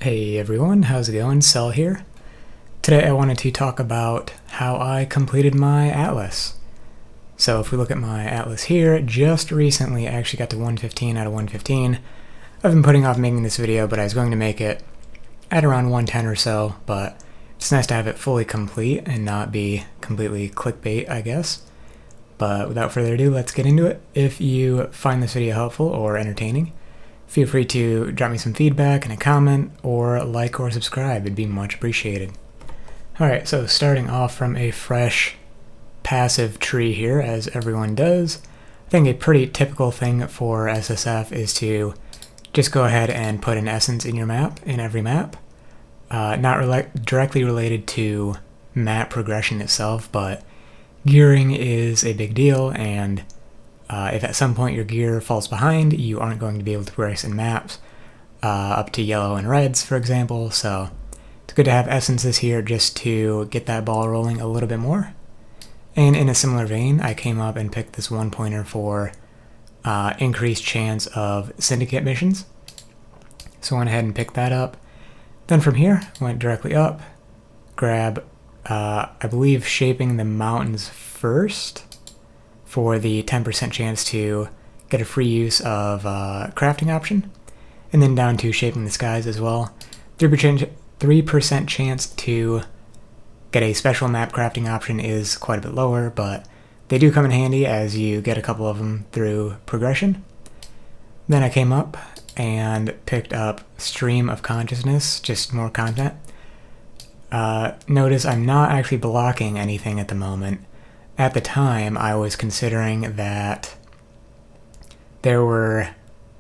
Hey everyone, how's it going? Cell here. Today I wanted to talk about how I completed my Atlas. So if we look at my Atlas here, just recently I actually got to 115 out of 115. I've been putting off making this video, but I was going to make it at around 110 or so, but it's nice to have it fully complete and not be completely clickbait, I guess. But without further ado, let's get into it. If you find this video helpful or entertaining, feel free to drop me some feedback in a comment or like or subscribe. It'd be much appreciated. Alright, so starting off from a fresh passive tree here, as everyone does, I think a pretty typical thing for SSF is to just go ahead and put an essence in your map, in every map. Not directly related to map progression itself, but gearing is a big deal, and if at some point your gear falls behind, you aren't going to be able to progress in maps up to yellow and reds, for example, so it's good to have essences here just to get that ball rolling a little bit more. And in a similar vein, I came up and picked this one pointer for increased chance of syndicate missions. So I went ahead and picked that up. Then from here, went directly up, grab, I believe, shaping the mountains first for the 10% chance to get a free use of crafting option, and then down to shaping the skies as well. 3% chance to get a special map crafting option is quite a bit lower, but they do come in handy as you get a couple of them through progression. Then I came up and picked up Stream of Consciousness, just more content. Notice I'm not actually blocking anything at the moment. At the time, I was considering that there were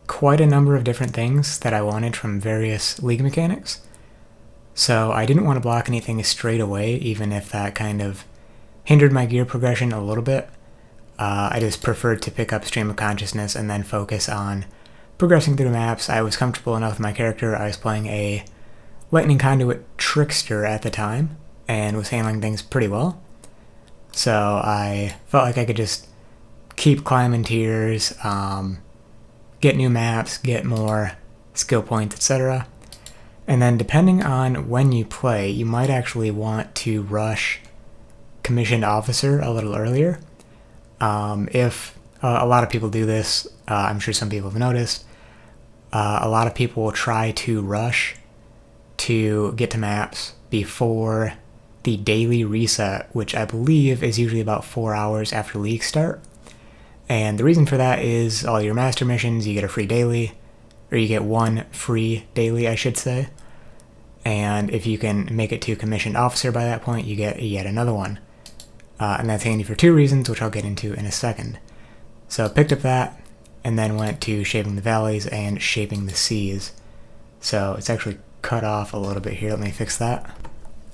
quite a number of different things that I wanted from various league mechanics. So I didn't want to block anything straight away, even if that kind of hindered my gear progression a little bit. I just preferred to pick up Stream of Consciousness and then focus on progressing through maps. I was comfortable enough with my character. I was playing a Lightning Conduit Trickster at the time and was handling things pretty well. So I felt like I could just keep climbing tiers, get new maps, get more skill points, etc. And then depending on when you play, you might actually want to rush Commissioned Officer a little earlier. If a lot of people do this, I'm sure some people have noticed, a lot of people will try to rush to get to maps before the daily reset, which I believe is usually about 4 hours after league start. And the reason for that is all your master missions, you get a free daily, or you get one free daily, I should say. And if you can make it to Commissioned Officer by that point, you get yet another one. And that's handy for two reasons, which I'll get into in a second. So I picked up that, and then went to Shaping the Valleys and Shaping the Seas. So it's actually cut off a little bit here. Let me fix that.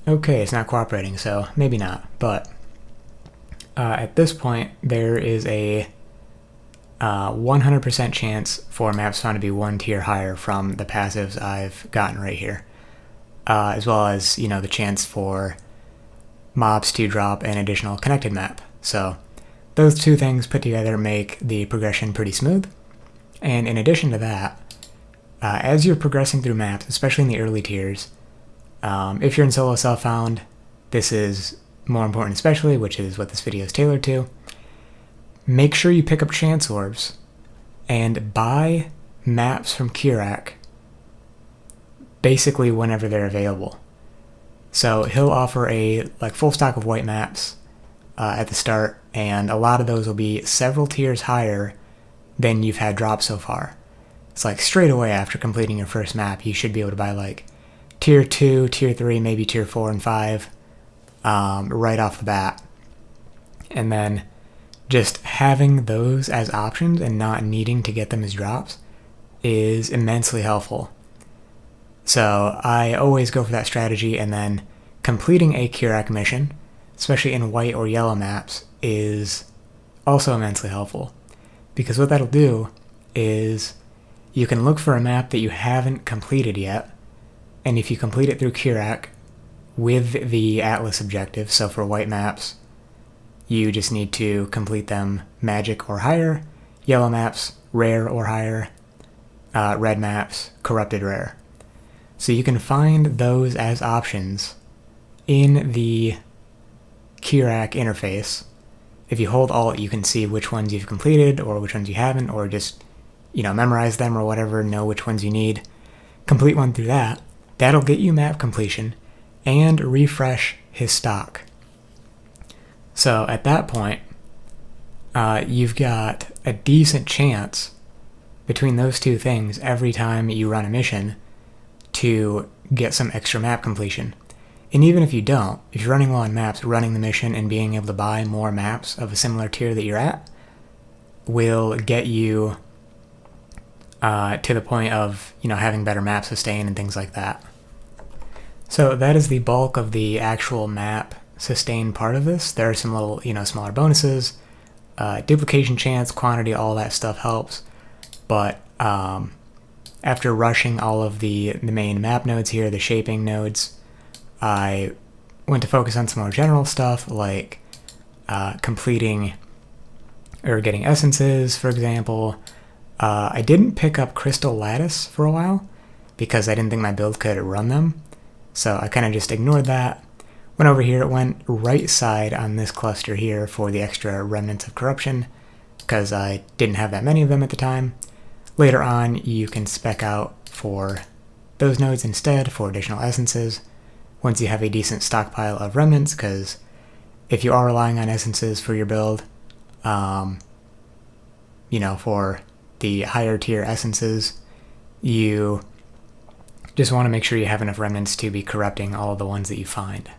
Okay, it's not cooperating, so maybe not. But at this point, there is a 100% chance for maps found to be one tier higher from the passives I've gotten right here. As well as, you know, the chance for mobs to drop an additional connected map. So those two things put together make the progression pretty smooth. And in addition to that, as you're progressing through maps, especially in the early tiers, if you're in solo self-found, this is more important especially, which is what this video is tailored to. Make sure you pick up chance orbs and buy maps from Kirak basically whenever they're available. So he'll offer a full stock of white maps at the start, and a lot of those will be several tiers higher than you've had drop so far. It's like straight away after completing your first map, you should be able to buy like tier 2, tier 3, maybe tier 4 and 5 right off the bat. And then just having those as options and not needing to get them as drops is immensely helpful. So I always go for that strategy, and then completing a Kirak mission, especially in white or yellow maps, is also immensely helpful. Because what that'll do is you can look for a map that you haven't completed yet, and if you complete it through Kirak with the Atlas objective, so for white maps, you just need to complete them magic or higher, yellow maps, rare or higher, red maps, corrupted rare. So you can find those as options in the Kirak interface. If you hold Alt, you can see which ones you've completed or which ones you haven't, or just, memorize them or whatever, know which ones you need. Complete one through that. That'll get you map completion and refresh his stock. So at that point, you've got a decent chance between those two things every time you run a mission to get some extra map completion. And even if you don't, if you're running low on maps, running the mission and being able to buy more maps of a similar tier that you're at will get you to the point of, having better map sustain and things like that. So that is the bulk of the actual map sustain part of this. There are some little, smaller bonuses, duplication chance, quantity, all that stuff helps. But after rushing all of the main map nodes here, the shaping nodes, I went to focus on some more general stuff like completing or getting essences, for example. I didn't pick up Crystal Lattice for a while because I didn't think my build could run them. So I kind of just ignored that. Went over here, it went right side on this cluster here for the extra Remnants of Corruption because I didn't have that many of them at the time. Later on, you can spec out for those nodes instead for additional essences once you have a decent stockpile of remnants, because if you are relying on essences for your build, for the higher tier essences, you just want to make sure you have enough remnants to be corrupting all of the ones that you find.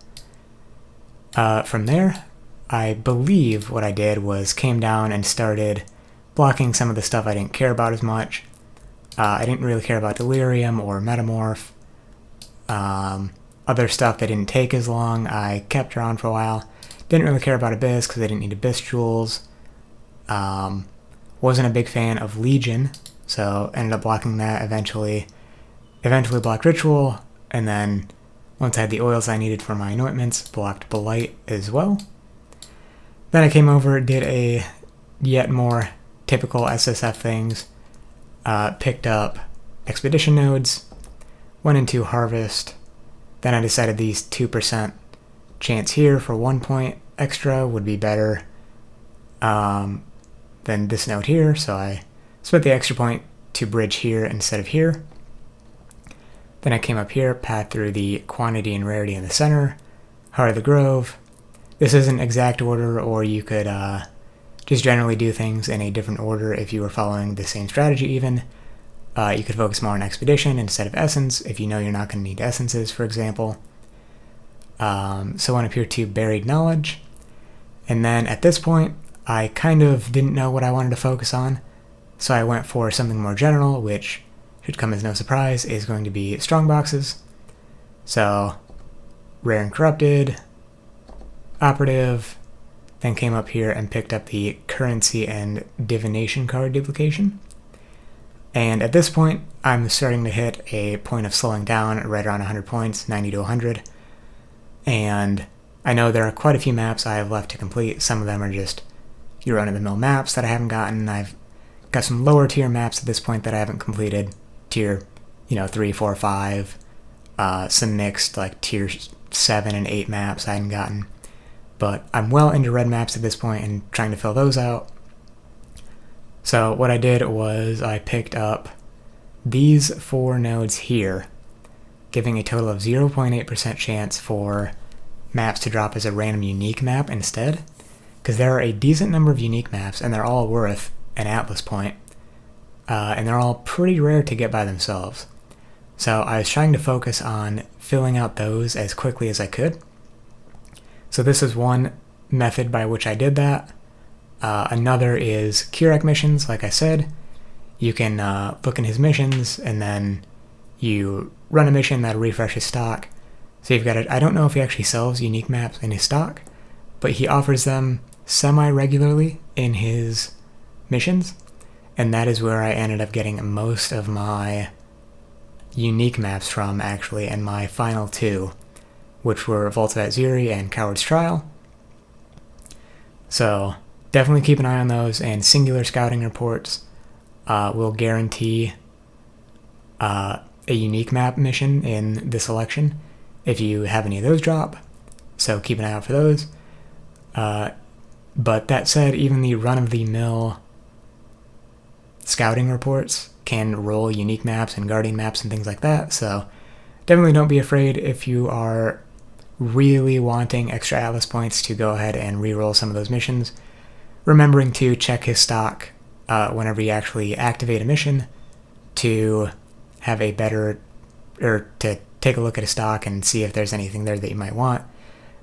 From there, I believe what I did was came down and started blocking some of the stuff I didn't care about as much. I didn't really care about Delirium or Metamorph. Other stuff that didn't take as long, I kept around for a while. Didn't really care about Abyss because I didn't need Abyss jewels. Wasn't a big fan of Legion, so ended up blocking that eventually. Eventually blocked Ritual, and then once I had the oils I needed for my anointments, blocked Blight as well. Then I came over, did a yet more typical SSF things, picked up Expedition nodes, went into Harvest. Then I decided these 2% chance here for 1 point extra would be better than this node here, so I spent the extra point to bridge here instead of here. Then I came up here, path through the quantity and rarity in the center, Heart of the Grove. This isn't exact order, or you could just generally do things in a different order if you were following the same strategy even. You could focus more on Expedition instead of Essence if you know you're not going to need Essences, for example. So went up here to Buried Knowledge. And then at this point, I kind of didn't know what I wanted to focus on, so I went for something more general, which should come as no surprise, is going to be strongboxes. So, Rare and Corrupted, Operative, then came up here and picked up the Currency and Divination card duplication. And at this point, I'm starting to hit a point of slowing down right around 100 points, 90 to 100. And I know there are quite a few maps I have left to complete. Some of them are just your run-of-the-mill maps that I haven't gotten. I've got some lower tier maps at this point that I haven't completed. Tier, 3, 4, 5. Some mixed, like tier 7 and 8 maps I hadn't gotten. But I'm well into red maps at this point and trying to fill those out. So what I did was I picked up these 4 nodes here, giving a total of 0.8% chance for maps to drop as a random unique map instead, because there are a decent number of unique maps and they're all worth an Atlas point, and they're all pretty rare to get by themselves. So I was trying to focus on filling out those as quickly as I could. So this is one method by which I did that. Another is Kirak missions, like I said. You can look in his missions, and then you run a mission that'll refresh his stock. So you've got I don't know if he actually sells unique maps in his stock, but he offers them semi-regularly in his missions, and that is where I ended up getting most of my unique maps from, actually, and my final 2, which were Vault of Atziri and Coward's Trial. So definitely keep an eye on those, and singular scouting reports will guarantee a unique map mission in this election if you have any of those drop, so keep an eye out for those. But that said, even the run-of-the-mill scouting reports can roll unique maps and guardian maps and things like that, so definitely don't be afraid if you are really wanting extra Atlas points to go ahead and re-roll some of those missions, remembering to check his stock whenever you actually activate a mission to have a better, or to take a look at a stock and see if there's anything there that you might want.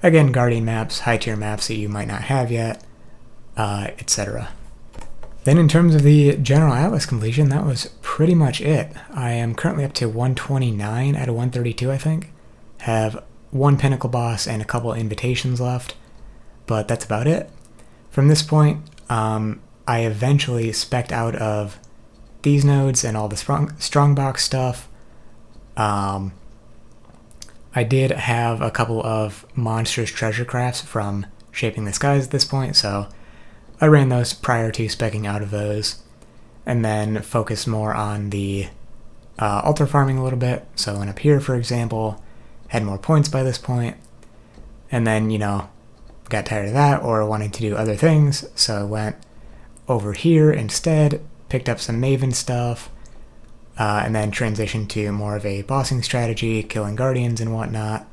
Again, guardian maps, high tier maps that you might not have yet, etc. Then in terms of the general Atlas completion, that was pretty much it. I am currently up to 129 out of 132, I think. Have one Pinnacle boss and a couple invitations left, but that's about it. From this point, I eventually spec'd out of these nodes and all the strongbox stuff. I did have a couple of monstrous treasure crafts from Shaping the Skies at this point, so I ran those prior to speccing out of those, and then focused more on the altar farming a little bit. So I went up here, for example, had more points by this point, and then, you know, got tired of that or wanted to do other things, so I went over here instead, picked up some Maven stuff, and then transitioned to more of a bossing strategy, killing guardians and whatnot.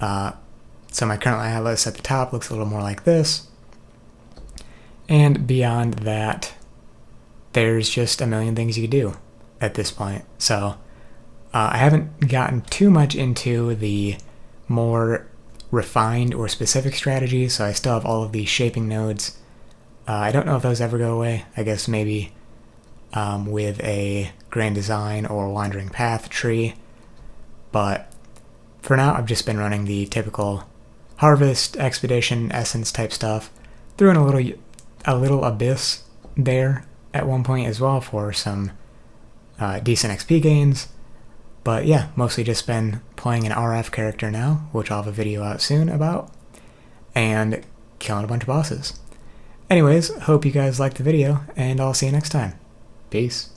So my current Atlas at the top looks a little more like this. And beyond that, there's just a million things you could do at this point. So I haven't gotten too much into the more refined or specific strategies, so I still have all of these shaping nodes. I don't know if those ever go away. I guess maybe with a Grand Design or Wandering Path tree. But for now, I've just been running the typical Harvest, Expedition, Essence type stuff. Threw in a little Abyss there at one point as well for some decent XP gains. But yeah, mostly just been playing an RF character now, which I'll have a video out soon about, and killing a bunch of bosses. Anyways, hope you guys liked the video, and I'll see you next time. Peace.